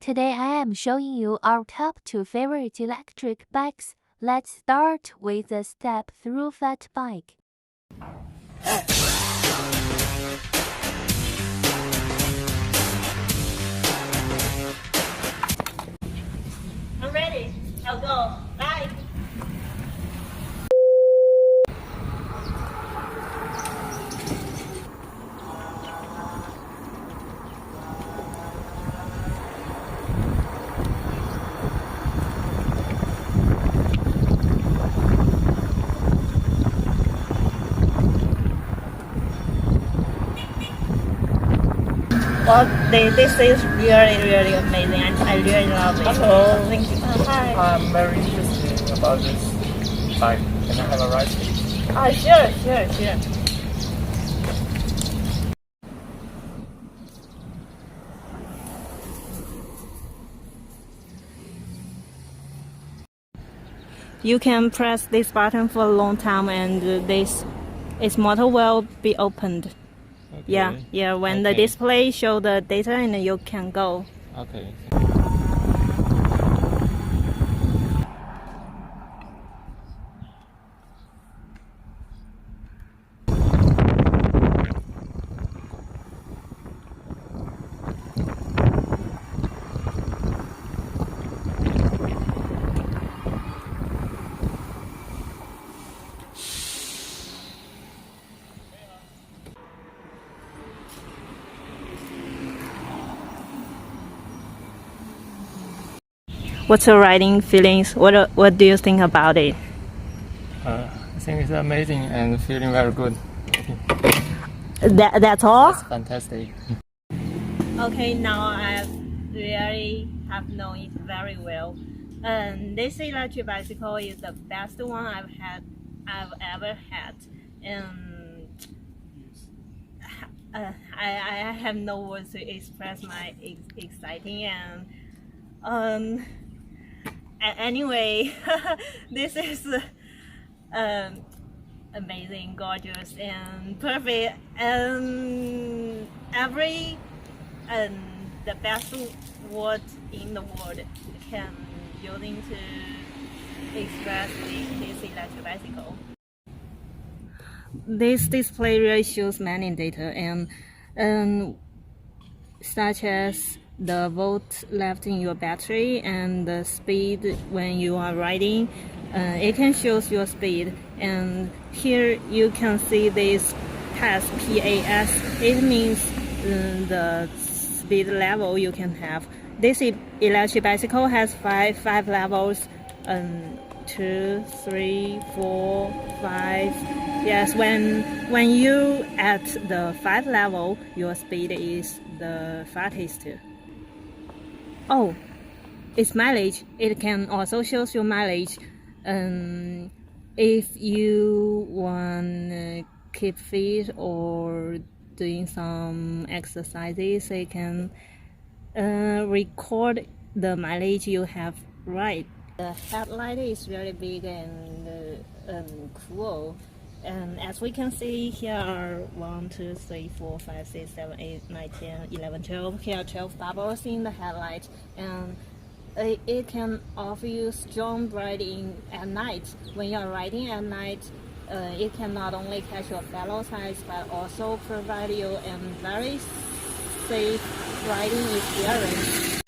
Today I am showing you our top 2 favorite electric bikes. Let's start with the step through fat bike. I'm ready. I'll go. Bye. Well, this is really amazing. I really love it. Hello. Thank you. Hi. I'm very interested about this bike. Can I have a ride? Sure. You can press this button for a long time, and its motor will be opened. Okay. Yeah. When the Okay. display show the data, and you can go. Okay. What's your riding feelings? What do you think about it? I think it's amazing and feeling very good. That's all? It's fantastic. Okay, now I really have known it very well. This electric bicycle is the best one I've ever had. I have no words to express my exciting and anyway, this is amazing, gorgeous, and perfect, and the best word in the world can using to express this electric bicycle. This display really shows many data and such as the volt left in your battery and the speed when you are riding. It can show your speed, and here you can see this PAS. It means the speed level you can have. This electric bicycle has five levels. 2, 3, 4, 5. Yes, when you at the 5 level, your speed is the fastest. Oh, its mileage. It can also show your mileage. If you want to keep fit or doing some exercises, it can record the mileage you have ride. The headlight is really big and cool. And as we can see, here are 1, 2, 3, 4, 5, 6, 7, 8, 9, 10, 11, 12. Here are 12 bubbles in the headlight, and it can offer you strong brightening at night. When you're riding at night, it can not only catch your fellow sides but also provide you a very safe riding experience.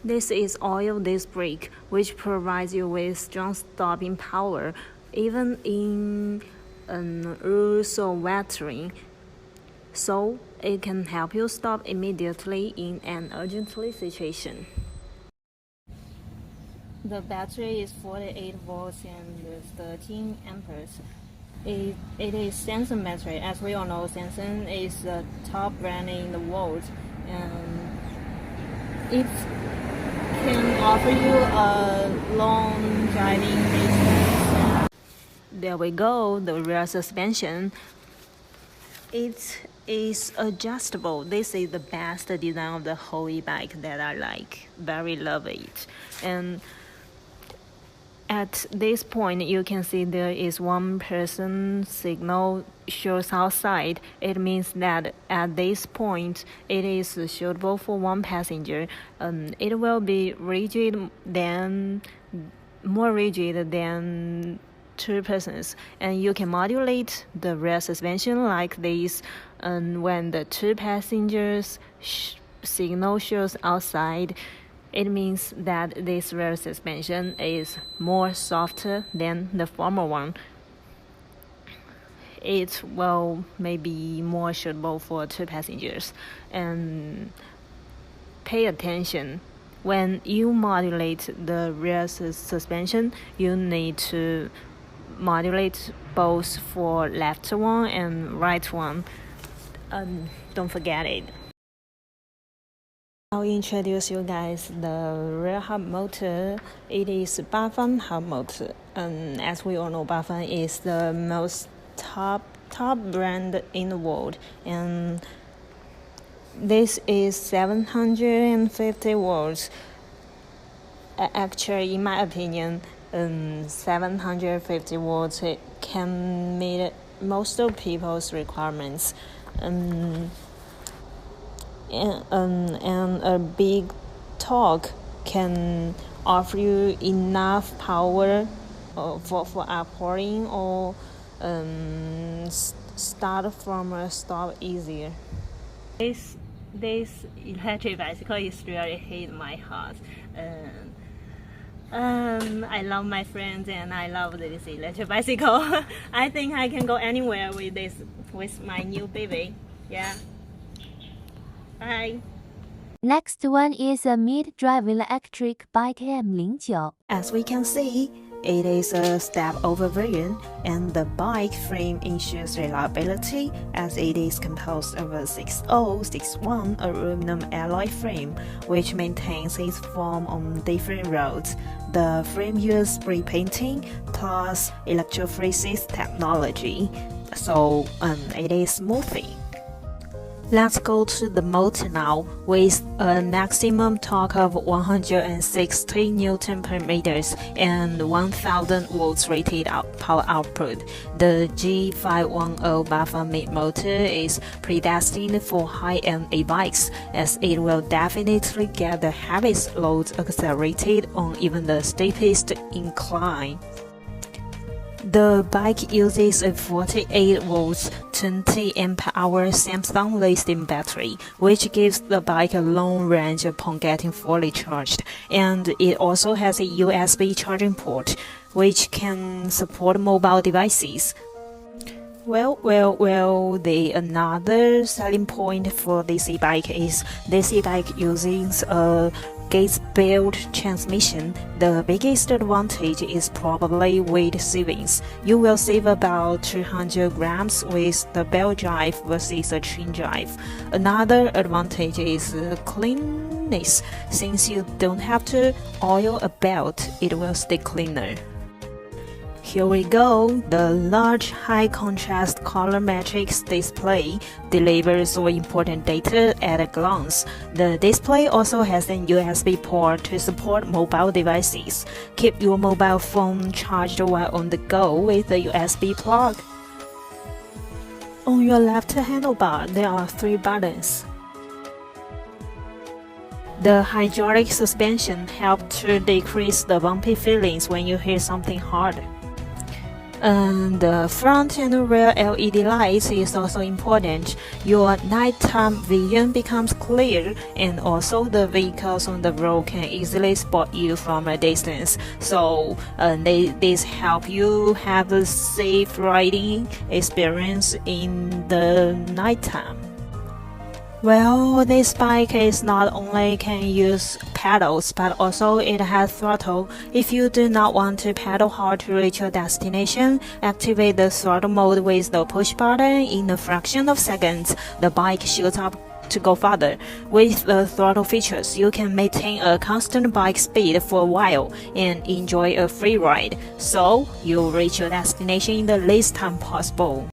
This is oil disc brake, which provides you with strong stopping power, even in also wet terrain, so it can help you stop immediately in an urgent situation. The battery is 48 volts and 13 amperes. It is Samsung battery. As we all know, Samsung is the top brand in the world, and it can offer you a long driving distance. There we go, the rear suspension. It is adjustable. This is the best design of the whole e-bike that I like. Very love it. And At this point, you can see there is one person signal shows outside. It means that at this point, it is suitable for one passenger. It will be more rigid than two persons, and you can modulate the rear suspension like this. And when the two passengers signal shows outside, it means that this rear suspension is more softer than the former one. It will maybe more suitable for two passengers. And pay attention. When you modulate the rear suspension, you need to modulate both for left one and right one. Don't forget it. I'll introduce you guys the rear hub motor. It is Bafan hub motor. As we all know, Bafan is the most top brand in the world, and this is 750 volts. Actually, in my opinion, 750 volts can meet most of people's requirements. And a big torque can offer you enough power for upwarding or start from a stop easier. This electric bicycle is really hit my heart. I love my friends and I love this electric bicycle. I think I can go anywhere with my new baby. Yeah. Bye. Next one is a mid-drive electric bike M09. As we can see, it is a step-over version, and the bike frame ensures reliability as it is composed of a 6061 aluminum alloy frame, which maintains its form on different roads. The frame uses spray painting plus electrophoresis technology, so it is smoothing. Let's go to the motor now. With a maximum torque of 160 Newton per meters and 1000 volts rated power output, the G510 Bafan mid motor is predestined for high-end e-bikes, as it will definitely get the heaviest loads accelerated on even the steepest incline. The bike uses a 48 volts 20 amp-hour Samsung lithium battery, which gives the bike a long range upon getting fully charged, and it also has a USB charging port, which can support mobile devices. Well, the another selling point for this e-bike is this e-bike uses a gas-built transmission. The biggest advantage is probably weight savings. You will save about 200 grams with the belt drive versus a chain drive. Another advantage is cleanness. Since you don't have to oil a belt, it will stay cleaner. Here we go. The large high-contrast color matrix display delivers all important data at a glance. The display also has an USB port to support mobile devices. Keep your mobile phone charged while on the go with a USB plug. On your left handlebar, there are 3 buttons. The hydraulic suspension helps to decrease the bumpy feelings when you hit something hard. And the front and rear LED lights is also important. Your nighttime vision becomes clear, and also the vehicles on the road can easily spot you from a distance. So these help you have a safe riding experience in the nighttime. Well, this bike is not only can use pedals, but also it has throttle. If you do not want to pedal hard to reach your destination, activate the throttle mode with the push button. In a fraction of seconds, the bike shoots up to go farther. With the throttle features, you can maintain a constant bike speed for a while and enjoy a free ride, so you'll reach your destination in the least time possible.